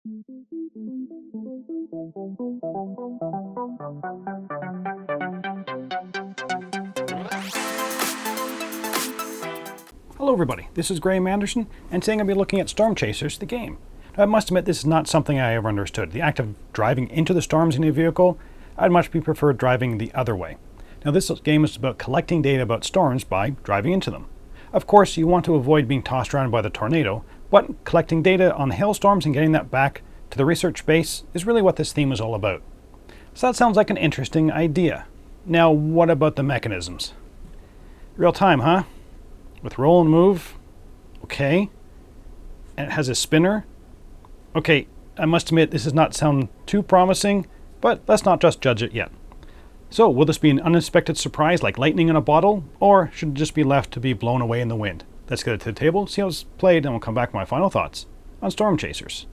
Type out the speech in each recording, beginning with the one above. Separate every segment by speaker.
Speaker 1: Hello everybody, this is Graeme Anderson, and today I'm going to be looking at Storm Chasers, the game. Now, I must admit this is not something I ever understood. The act of driving into the storms in a vehicle, I'd much prefer driving the other way. Now this game is about collecting data about storms by driving into them. Of course, you want to avoid being tossed around by the tornado, but collecting data on the hailstorms and getting that back to the research base is really what this theme is all about. So that sounds like an interesting idea. Now what about the mechanisms? Real time, huh? With roll and move, okay. And it has a spinner. Okay, I must admit this does not sound too promising, but let's not just judge it yet. So, will this be an unexpected surprise like lightning in a bottle, or should it just be left to be blown away in the wind? Let's get it to the table, see how it's played, and we'll come back with my final thoughts on Storm Chasers.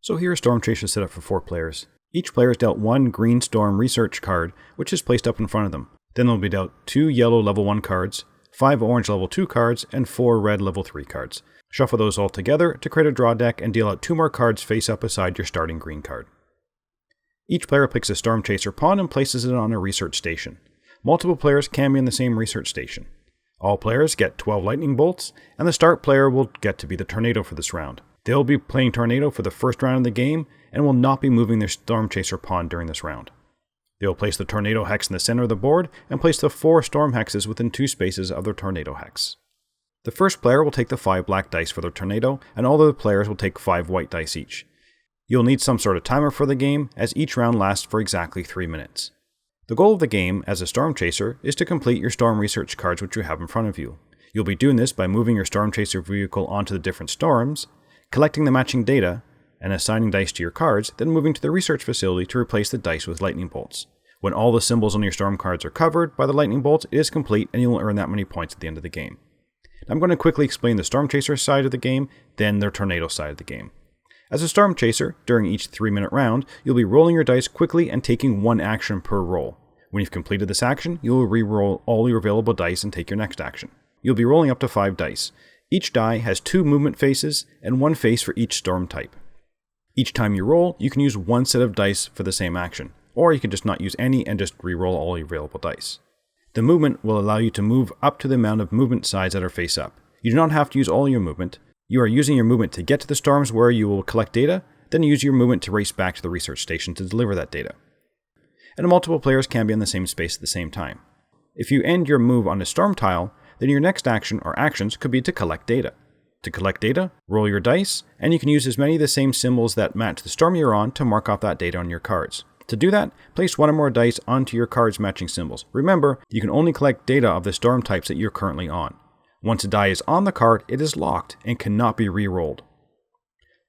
Speaker 1: So here are Storm Chasers set up for 4 players. Each player is dealt 1 green storm research card, which is placed up in front of them. Then they'll be dealt 2 yellow level 1 cards, 5 orange level 2 cards, and 4 red level 3 cards. Shuffle those all together to create a draw deck and deal out 2 more cards face up beside your starting green card. Each player picks a Storm Chaser pawn and places it on a research station. Multiple players can be in the same research station. All players get 12 lightning bolts, and the start player will get to be the tornado for this round. They will be playing tornado for the first round of the game and will not be moving their Storm Chaser pawn during this round. They will place the tornado hex in the center of the board and place the 4 storm hexes within 2 spaces of their tornado hex. The first player will take the 5 black dice for their tornado, and all the players will take 5 white dice each. You'll need some sort of timer for the game, as each round lasts for exactly 3 minutes. The goal of the game, as a Storm Chaser, is to complete your Storm Research cards which you have in front of you. You'll be doing this by moving your Storm Chaser vehicle onto the different storms, collecting the matching data, and assigning dice to your cards, then moving to the research facility to replace the dice with lightning bolts. When all the symbols on your storm cards are covered by the lightning bolts, it is complete and you will earn that many points at the end of the game. I'm going to quickly explain the Storm Chaser side of the game, then their tornado side of the game. As a Storm Chaser, during each 3-minute round, you'll be rolling your dice quickly and taking 1 action per roll. When you've completed this action, you will re-roll all your available dice and take your next action. You'll be rolling up to 5 dice. Each die has 2 movement faces and 1 face for each storm type. Each time you roll, you can use 1 set of dice for the same action, or you can just not use any and just re-roll all your available dice. The movement will allow you to move up to the amount of movement sides that are face up. You do not have to use all your movement. You are using your movement to get to the storms where you will collect data, then use your movement to race back to the research station to deliver that data. And multiple players can be in the same space at the same time. If you end your move on a storm tile, then your next action or actions could be to collect data. To collect data, roll your dice, and you can use as many of the same symbols that match the storm you're on to mark off that data on your cards. To do that, place 1 or more dice onto your cards matching symbols. Remember, you can only collect data of the storm types that you're currently on. Once a die is on the card, it is locked and cannot be re-rolled.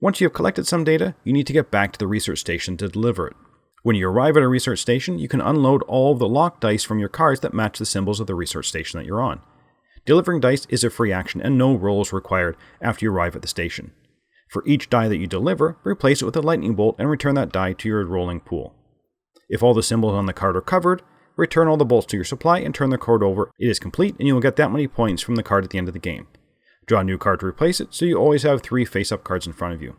Speaker 1: Once you have collected some data, you need to get back to the research station to deliver it. When you arrive at a research station, you can unload all of the locked dice from your cards that match the symbols of the research station that you're on. Delivering dice is a free action and no rolls required after you arrive at the station. For each die that you deliver, replace it with a lightning bolt and return that die to your rolling pool. If all the symbols on the card are covered, return all the bolts to your supply and turn the card over. It is complete and you will get that many points from the card at the end of the game. Draw a new card to replace it, so you always have 3 face-up cards in front of you.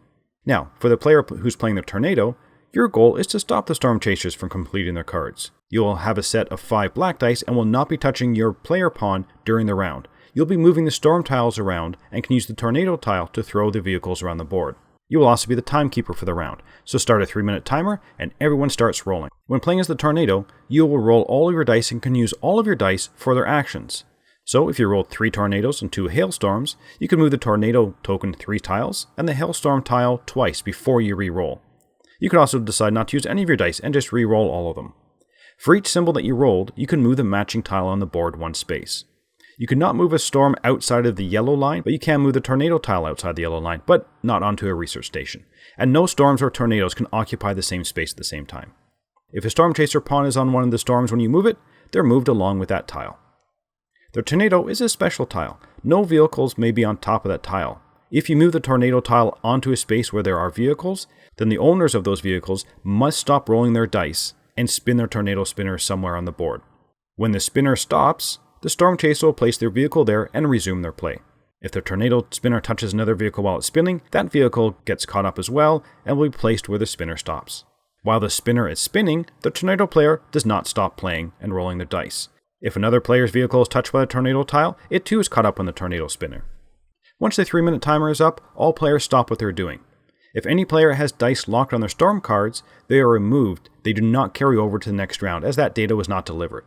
Speaker 1: Now, for the player who's playing the tornado, your goal is to stop the Storm Chasers from completing their cards. You will have a set of 5 black dice and will not be touching your player pawn during the round. You'll be moving the storm tiles around and can use the tornado tile to throw the vehicles around the board. You will also be the timekeeper for the round, so start a 3-minute timer and everyone starts rolling. When playing as the tornado, you will roll all of your dice and can use all of your dice for their actions. So if you rolled 3 tornadoes and 2 hailstorms, you can move the tornado token 3 tiles and the hailstorm tile twice before you re-roll. You can also decide not to use any of your dice and just re-roll all of them. For each symbol that you rolled, you can move the matching tile on the board 1 space. You cannot move a storm outside of the yellow line, but you can move the tornado tile outside the yellow line, but not onto a research station. And no storms or tornadoes can occupy the same space at the same time. If a Storm Chaser pawn is on one of the storms when you move it, they're moved along with that tile. The tornado is a special tile. No vehicles may be on top of that tile. If you move the tornado tile onto a space where there are vehicles, then the owners of those vehicles must stop rolling their dice and spin their tornado spinner somewhere on the board. When the spinner stops, the Storm Chaser will place their vehicle there and resume their play. If the tornado spinner touches another vehicle while it's spinning, that vehicle gets caught up as well and will be placed where the spinner stops. While the spinner is spinning, the tornado player does not stop playing and rolling their dice. If another player's vehicle is touched by the tornado tile, it too is caught up on the tornado spinner. Once the 3-minute timer is up, all players stop what they're doing. If any player has dice locked on their storm cards, they are removed. They do not carry over to the next round, as that data was not delivered.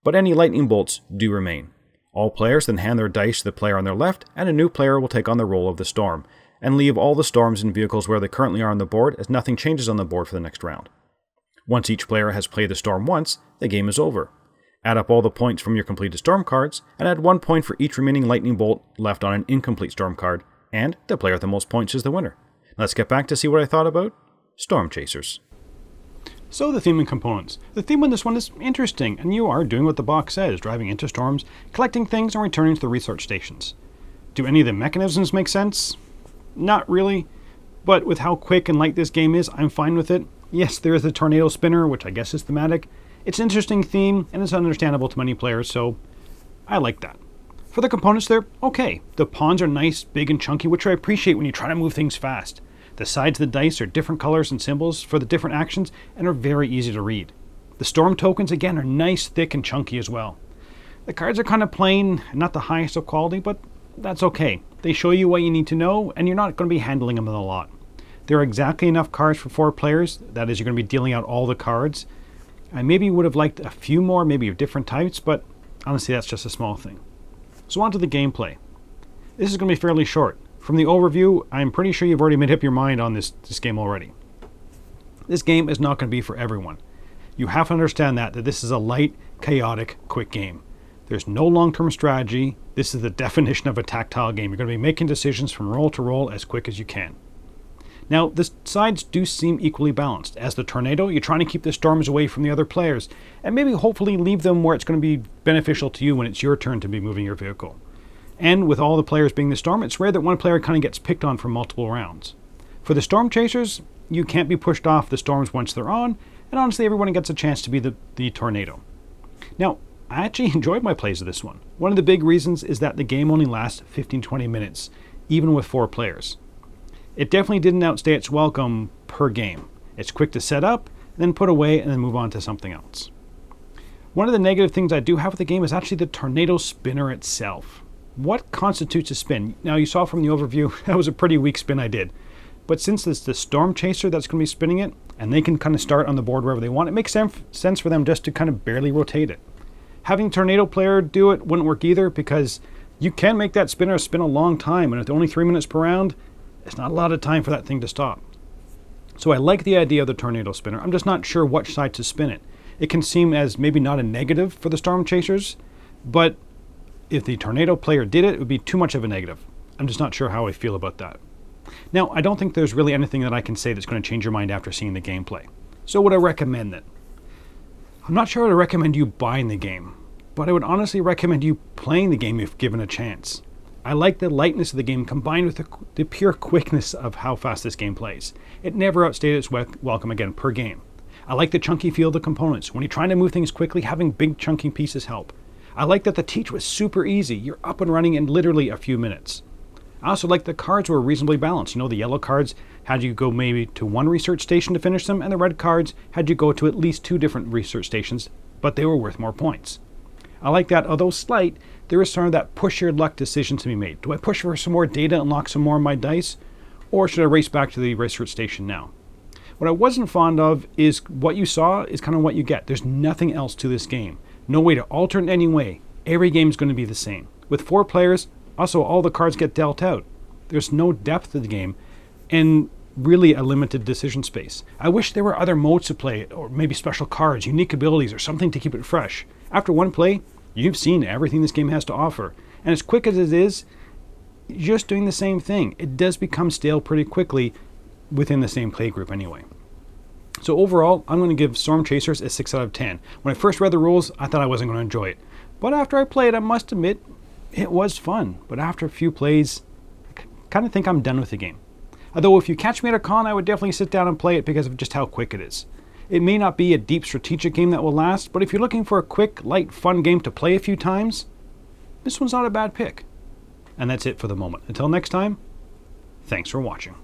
Speaker 1: But any lightning bolts do remain. All players then hand their dice to the player on their left, and a new player will take on the role of the storm, and leave all the storms and vehicles where they currently are on the board, as nothing changes on the board for the next round. Once each player has played the storm once, the game is over. Add up all the points from your completed storm cards, and add 1 point for each remaining lightning bolt left on an incomplete storm card, and the player with the most points is the winner. Let's get back to see what I thought about Storm Chasers. So the theme and components. The theme on this one is interesting, and you are doing what the box says, driving into storms, collecting things, and returning to the research stations. Do any of the mechanisms make sense? Not really, but with how quick and light this game is, I'm fine with it. Yes, there is the tornado spinner, which I guess is thematic. It's an interesting theme, and it's understandable to many players, so I like that. For the components, they're okay. The pawns are nice, big, and chunky, which I appreciate when you try to move things fast. The sides of the dice are different colors and symbols for the different actions and are very easy to read. The storm tokens, again, are nice, thick, and chunky as well. The cards are kind of plain, not the highest of quality, but that's okay. They show you what you need to know, and you're not going to be handling them a lot. There are exactly enough cards for 4 players. That is, you're going to be dealing out all the cards. I maybe would have liked a few more, maybe of different types, but honestly, that's just a small thing. So on to the gameplay. This is going to be fairly short. From the overview, I'm pretty sure you've already made up your mind on this game already. This game is not going to be for everyone. You have to understand that this is a light, chaotic, quick game. There's no long-term strategy. This is the definition of a tactile game. You're going to be making decisions from roll to roll as quick as you can. Now, the sides do seem equally balanced. As the tornado, you're trying to keep the storms away from the other players, and maybe hopefully leave them where it's going to be beneficial to you when it's your turn to be moving your vehicle. And with all the players being the storm, it's rare that one player kind of gets picked on for multiple rounds. For the storm chasers, you can't be pushed off the storms once they're on, and honestly everyone gets a chance to be the tornado. Now, I actually enjoyed my plays of this one. One of the big reasons is that the game only lasts 15-20 minutes, even with 4 players. It definitely didn't outstay its welcome per game. It's quick to set up, then put away, and then move on to something else. One of the negative things I do have with the game is actually the tornado spinner itself. What constitutes a spin? Now, you saw from the overview, that was a pretty weak spin I did. But since it's the storm chaser that's going to be spinning it, and they can kind of start on the board wherever they want, it makes sense for them just to kind of barely rotate it. Having a tornado player do it wouldn't work either, because you can make that spinner spin a long time, and with only 3 minutes per round, it's not a lot of time for that thing to stop. So I like the idea of the tornado spinner. I'm just not sure which side to spin it. It can seem as maybe not a negative for the storm chasers, but if the tornado player did it, it would be too much of a negative. I'm just not sure how I feel about that. Now, I don't think there's really anything that I can say that's going to change your mind after seeing the gameplay. So would I recommend it? I'm not sure I would recommend you buying the game, but I would honestly recommend you playing the game if given a chance. I like the lightness of the game combined with the pure quickness of how fast this game plays. It never outstayed its welcome again per game. I like the chunky feel of the components. When you're trying to move things quickly, having big chunky pieces help. I like that the teach was super easy. You're up and running in literally a few minutes. I also like the cards were reasonably balanced. You know, the yellow cards had you go maybe to 1 research station to finish them, and the red cards had you go to at least 2 different research stations, but they were worth more points. I like that, although slight, there is sort of that push your luck decision to be made. Do I push for some more data and lock some more of my dice, or should I race back to the research station now? What I wasn't fond of is what you saw is kind of what you get. There's nothing else to this game. No way to alter it in any way. Every game is going to be the same. With 4 players, also all the cards get dealt out. There's no depth to the game, and really a limited decision space. I wish there were other modes to play, or maybe special cards, unique abilities, or something to keep it fresh. After one play, you've seen everything this game has to offer. And as quick as it is, just doing the same thing. It does become stale pretty quickly within the same play group anyway. So overall, I'm going to give Storm Chasers a 6 out of 10. When I first read the rules, I thought I wasn't going to enjoy it. But after I played, I must admit, it was fun. But after a few plays, I kind of think I'm done with the game. Although if you catch me at a con, I would definitely sit down and play it because of just how quick it is. It may not be a deep strategic game that will last, but if you're looking for a quick, light, fun game to play a few times, this one's not a bad pick. And that's it for the moment. Until next time, thanks for watching.